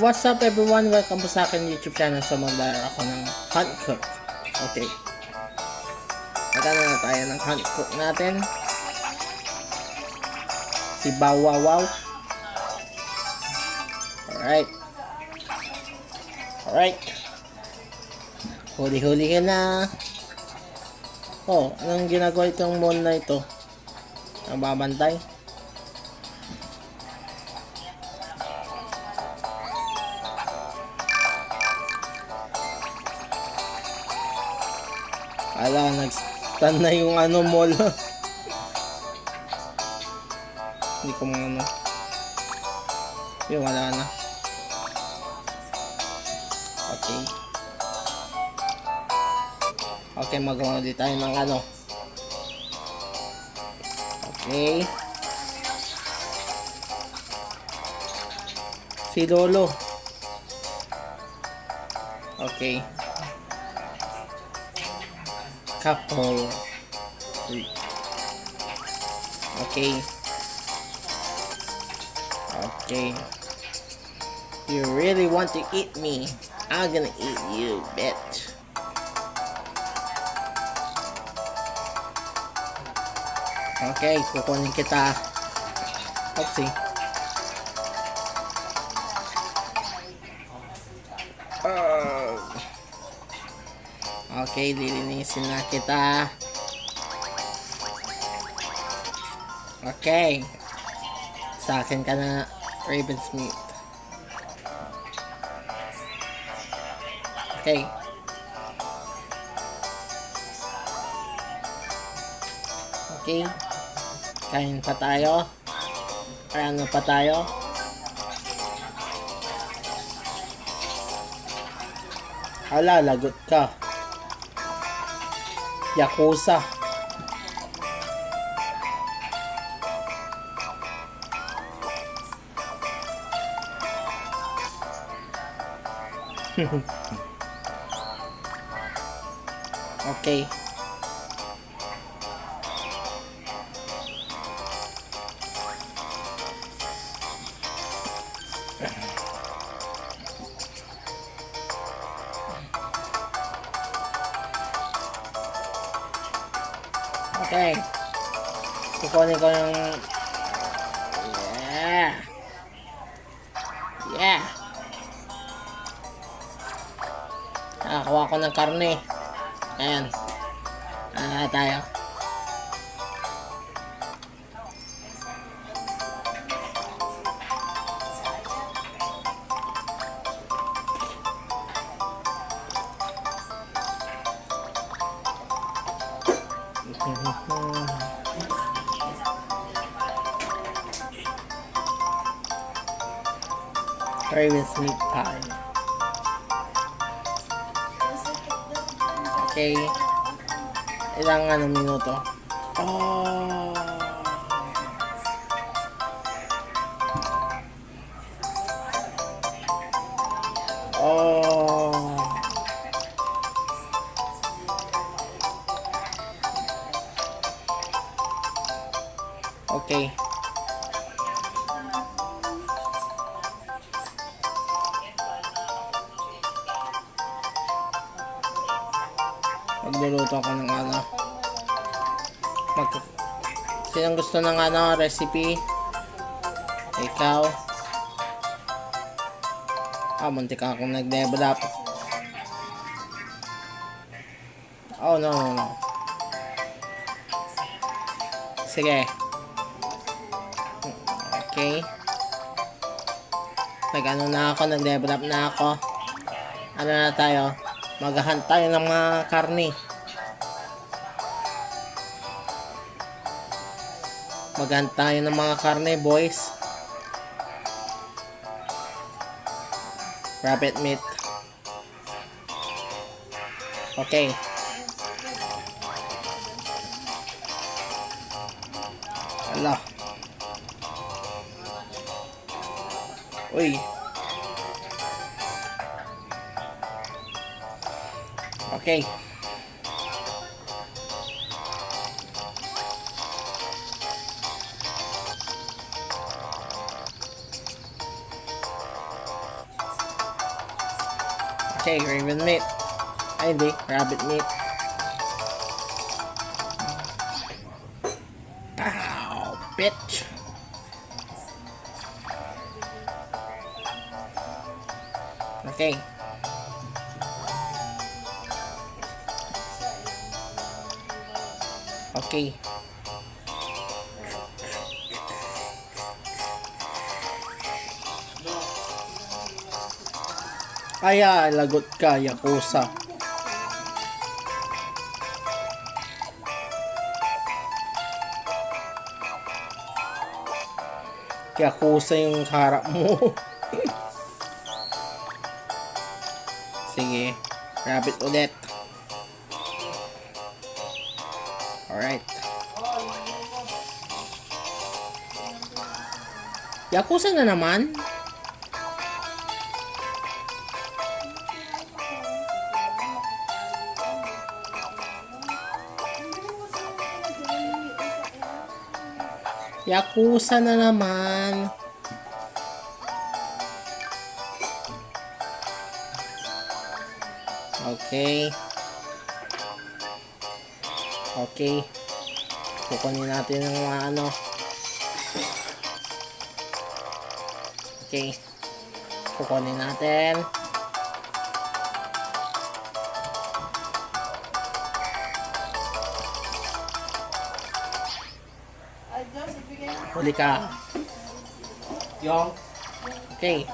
What's up everyone? Welcome po sa akin YouTube channel. So maglalaro ako ng Hunt Cook. Okay. Magkano na tayo ng Hunt Cook natin. Si Bow Wow Wow. Alright. Alright. Huli-huli ka na. Oh, anong ginagawa itong mall na ito? Nababantay. Ala, nag-stand na yung mall. Hindi ko mga yung wala na. Okay. Okay, magawa ulit tayo ng Okay. Si Lolo. Okay. Couple. Okay. Okay. You really want to eat me? I'm gonna eat you, bitch. Okay, kukunin kita. Oopsie. Okay, lilinisin na kita. Okay. Sa akin ka na, Ravensmeat. Okay. Okay. Kain pa tayo. Ano pa tayo? Hala, lagot ka. Yakuza. Okay. Okay. Kukunin ko yung Yeah. Nakakuha ko ng karne. Ayan. Tayo. Ravensmeat pie. Okay. Ilang minuto? Oh. Oh. Okay. Magluluto ako ng sinong gusto ng recipe? Ikaw? Muntik akong nag-develop. Oh, no. Sige. Okay. Nag-develop na ako. Ano na tayo? Maghahunt tayo ng mga karne. Maghahunt tayo ng mga karne, boys. Rabbit meat. Okay. Ala. Uy. Okay. Okay, raven meat. Ay, hindi. Rabbit meat. Pow! Bitch! Okay. Okay. Kaya, lagot ka, Yakuza. Yakuza yung harap mo. Sige. Rabbit ulit. Alright. Yakuza na naman? Yakuza na naman. Okay. Okay. Kukunin natin ng mga ano. Okay. Kukunin natin. Huli ka. Yung. Okay.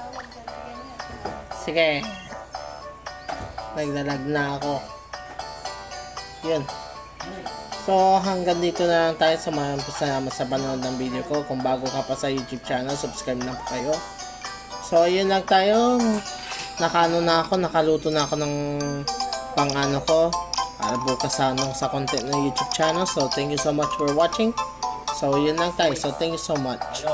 Sige. Naglalag na ako. Yun. So, hanggang dito na lang tayo. Salamat sa panonood ng video ko. Kung bago ka pa sa YouTube channel, subscribe na po kayo. So, yun lang tayo. Nakaluto na ako ng pang-ano ko. Para bukas sa content ng YouTube channel. So, thank you so much for watching. So, yun lang tayo. So, thank you so much.